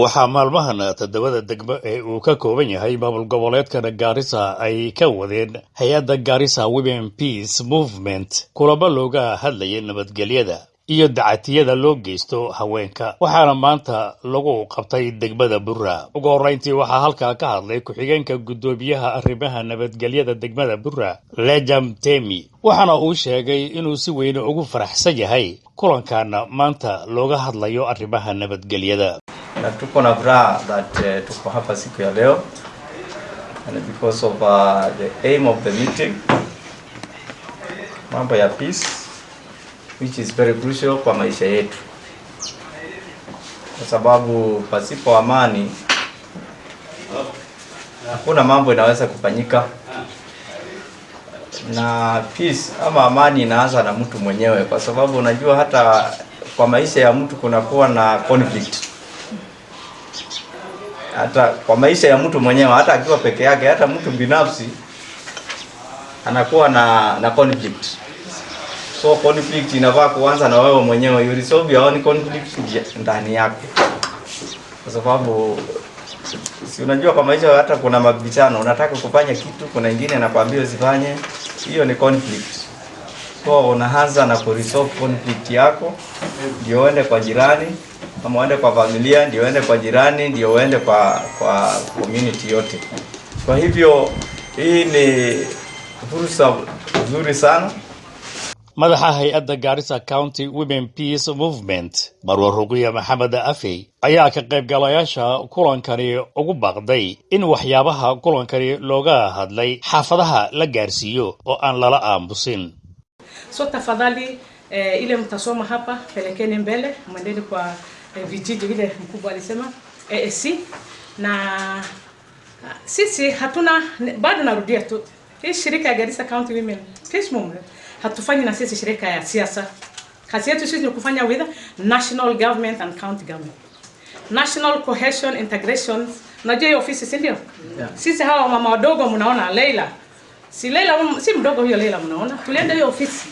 waxaa maalmahan todobada degmo ee uu ka kooban yahay maamul goboleedka Garissa ay ka wadeen hay'adda Garissa Women Peace Movement kulamo looga hadlayay nabadgelyada iyo dacatiyada loo geysto haweenka. waxaana maanta lagu qabtay degmada Burra. ugu horeyntii waxaa halkaa ka hadlay ku-xigeenka gudoomiyaha arrimaha nabadgelyada degmada Burra, Lejam Temi, waxaana uu sheegay inuu si weyn ugu faraxsan yahay kulankan maanta looga hadlayo arrimaha nabadgelyada. Na tuko na furaha that tuko hapa siku ya leo, and because of the aim of the meeting, mambo ya peace, which is very crucial kwa maisha yetu, kwa sababu pasipo amani hakuna mambo inaweza kufanyika. Na peace ama amani inaanza na mtu mwenyewe, kwa sababu unajua hata kwa maisha ya mtu kunakuwa na conflict. Hata kwa maisha ya mtu mwenyewe, hata akiwa peke yake, hata mtu binafsi anakuwa na conflict. So conflict inafaa kuanza na wewe mwenyewe. You resolve your own conflict ndani yako, kwa sababu si unajua kwa maisha hata kuna mabishano, unataka kufanya kitu, kuna wengine anakuambia usifanye, hiyo ni conflict. So unaanza na kuresolve conflict yako, ndio uende kwa jirani, kama uende kwa familia, ndio uende kwa jirani, ndio uende kwa community yote. Kwa hivyo hii ni fursa nzuri sana. madaxa hay'adda Garissa County Women Peace Movement, Marwa Ruqiya Maxamed Afey, ayaa ka qaybgalayaasha kulankani ugu baaqday in waxyaabaha kulankani looga hadlay xaafadaha la gaarsiiyo oo aan lala aamusin. So tafadhali ile mtasoma hapa pelekeni mbele, mwendeni kwa vijiji vile mkubwa alisema ASC, na sisi hatuna, bado narudia tu, hii shirika ya Garissa County Women Peace Movement hatufanyi na sisi shirika ya siasa. Kazi yetu sisi ni kufanya with national government and county government. National cohesion integration, unajua hiyo ofisi si ndio? Yeah. Sisi hawa mama wadogo mnaona Leila. Si Leila si mdogo huyo Leila mnaona. Tulienda hiyo ofisi.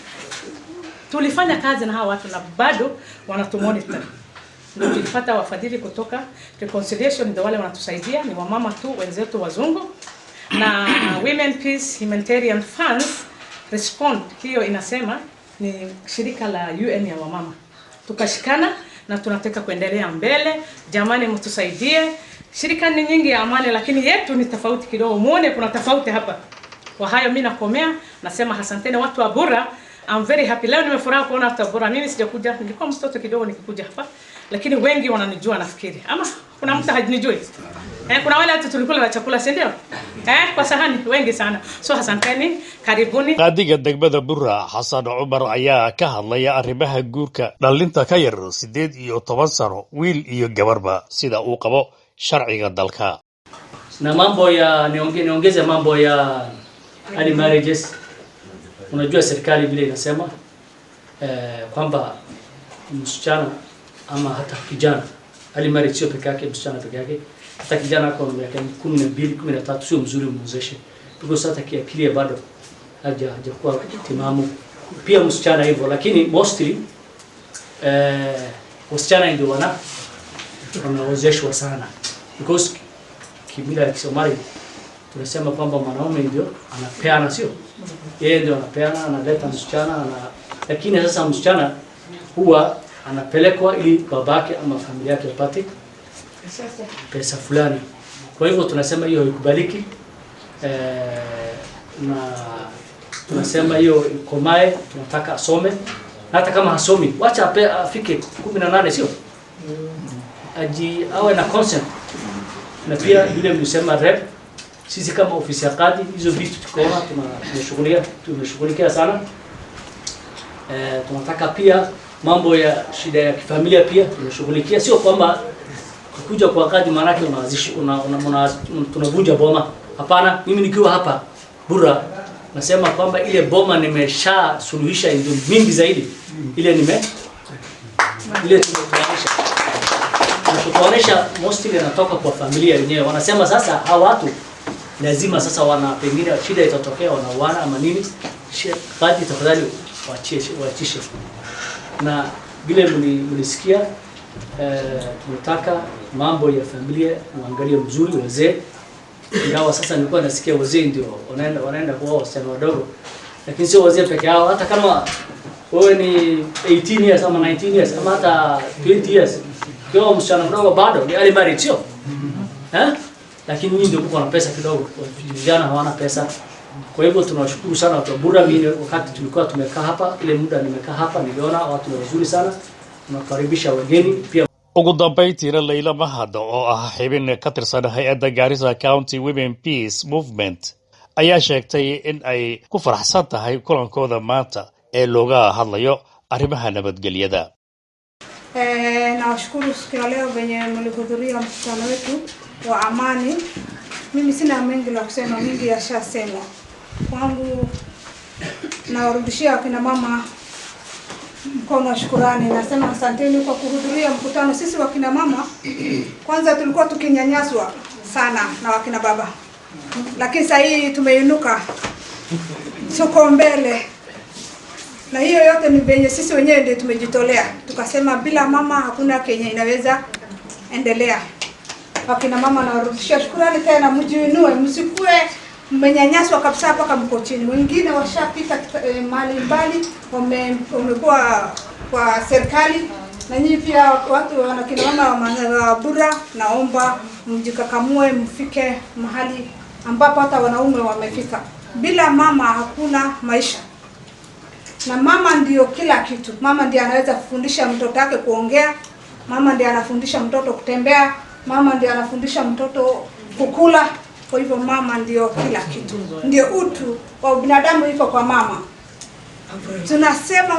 Tulifanya kazi na hawa watu na bado wanatumonitor. Ndio tulipata wafadhili kutoka Reconciliation, ndio wale wanatusaidia, ni wamama tu wenzetu wazungu, na Women Peace Humanitarian Funds Respond, hiyo inasema ni shirika la UN ya wamama. Tukashikana na tunataka kuendelea mbele. Jamani mtusaidie. Shirika ni nyingi ya amani, lakini yetu ni tofauti kidogo. Muone kuna tofauti hapa. Kwa hayo mimi nakomea, nasema asanteni watu wa Burra. I'm very happy. Leo nimefurahi kuona watu wa Burra. Mimi sijakuja, nilikuwa mtoto kidogo nikikuja hapa, lakini wengi wananijua nafikiri. Ama kuna mtu hajinijui? Kuna wale watu tulikula na chakula si ndio? Kwa sahani wengi sana. So asanteni, karibuni. qaadiga degmada Burra Xasan Umar ayaa ka hadlaya arrimaha guurka dhalinta ka yar 18 sano, wiil iyo gabarba, sida uu qabo sharciga dalka. Na mambo ya niongeze mambo ya early marriages. Unajua serikali vile inasema kwamba msichana ama hata kijana, early marriage sio peke yake msichana peke yake, hata kijana kwa miaka 12 13 sio mzuri muozeshe, because hata kiakili bado hajakuwa timamu, pia msichana hivyo. Lakini mostly wasichana ndio wanaozeshwa sana, because kimila ya Kisomali tunasema kwamba mwanaume ndio anapeana, sio yeye ndio anapeana, analeta msichana lakini sasa msichana huwa anapelekwa ili babake ama familia yake wapate pesa fulani. Kwa hivyo tunasema hiyo ikubaliki, na tunasema hiyo ikomae, tunataka asome, na hata kama hasomi wacha afike 18, sio awe na consent. Na pia vile mlisema rep, sisi kama ofisi ya kadi hizo vitu tukoona tunashughulikia sana. Tunataka pia mambo ya shida ya kifamilia pia tunashughulikia, sio kwamba kuja kwa kadi maana yake tunavunja boma. Hapana, mimi nikiwa hapa Burra nasema kwamba ile boma nimesha suluhisha ndio mingi zaidi. Ile tunaonyesha mostly inatoka kwa familia yenyewe. Wanasema sasa hawa watu lazima sasa pengine shida itatokea wanauana ama nini, kadi tafadhali waachishe. Na vile mlisikia tunataka mambo ya familia muangalie mzuri wazee. Ingawa sasa nilikuwa nasikia wazee ndio wanaenda kwa wasichana wadogo, lakini sio wazee peke yao. Hata kama wewe ni 18 years ama 19 years ama hata 20 years, kwa msichana mdogo bado ni early marriage sio? Lakini nyinyi ndio mko na pesa kidogo, vijana hawana pesa. Kwa hivyo tunawashukuru sana watu wa Bura. Mimi wakati tulikuwa tumekaa hapa, ile muda nimekaa hapa, niliona watu wazuri sana, tunakaribisha wageni pia. ugu dambayntiina Layla Mahado oo ah xubin ka tirsan hay-adda Garissa County Women Peace Movement ayaa sheegtay in ay ku faraxsan tahay kulankooda maanta ee looga hadlayo arrimaha nabadgelyada. Nawashukuru siku ya leo venye mlihudhuria mkutano wetu wa amani. Mimi sina mengi la kusema, mingi yashasemwa. Kwangu nawarudishia kina mama mkono wa shukrani. Nasema asanteni kwa kuhudhuria mkutano. Sisi wakina mama kwanza tulikuwa tukinyanyaswa sana na wakina baba, lakini sasa hii tumeinuka, tuko mbele. Na hiyo yote ni venye sisi wenyewe ndio tumejitolea. Tukasema bila mama hakuna Kenya inaweza endelea. Wakina mama nawarudishia shukrani tena, mjiinue, msikue mmenyanyaswa kabisa mpaka mko chini. Wengine washapita mali mbali, wamekuwa kwa serikali. Na nyinyi pia watu wanakina mama wa Bura, naomba mjikakamue, mfike mahali ambapo hata wanaume wamefika. Bila mama hakuna maisha. Na mama ndio kila kitu. Mama ndiye anaweza kufundisha mtoto wake kuongea. Mama ndiye anafundisha mtoto kutembea. Mama ndiye anafundisha mtoto kukula. Kwa hivyo mama ndio kila kitu. Ndio utu wa binadamu iko kwa mama. Tunasema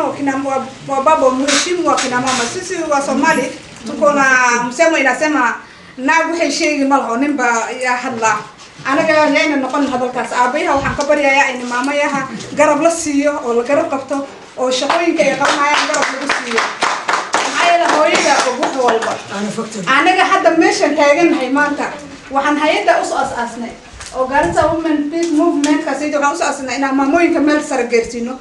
wa baba mheshimu wa kina mama. Sisi wa Somali tuko na msemo inasema nagu heshigi malaho nimba ya hadla. Anaga leena noqon hadalkaas aabayaha waxaan ka baryayaa in maamayaha garab la siiyo oo la garab qabto oo shaqooyinka ay qabanayaan garab lagu siiyo. Ayada hooyada ugu walba anaga hadda meeshan taaganahay maanta waxaan hay'adda u asaasnay oo Garissa Women Peace Movement ka sidoo kale u asaasnay in maamooyinka meel sare gaarsiino.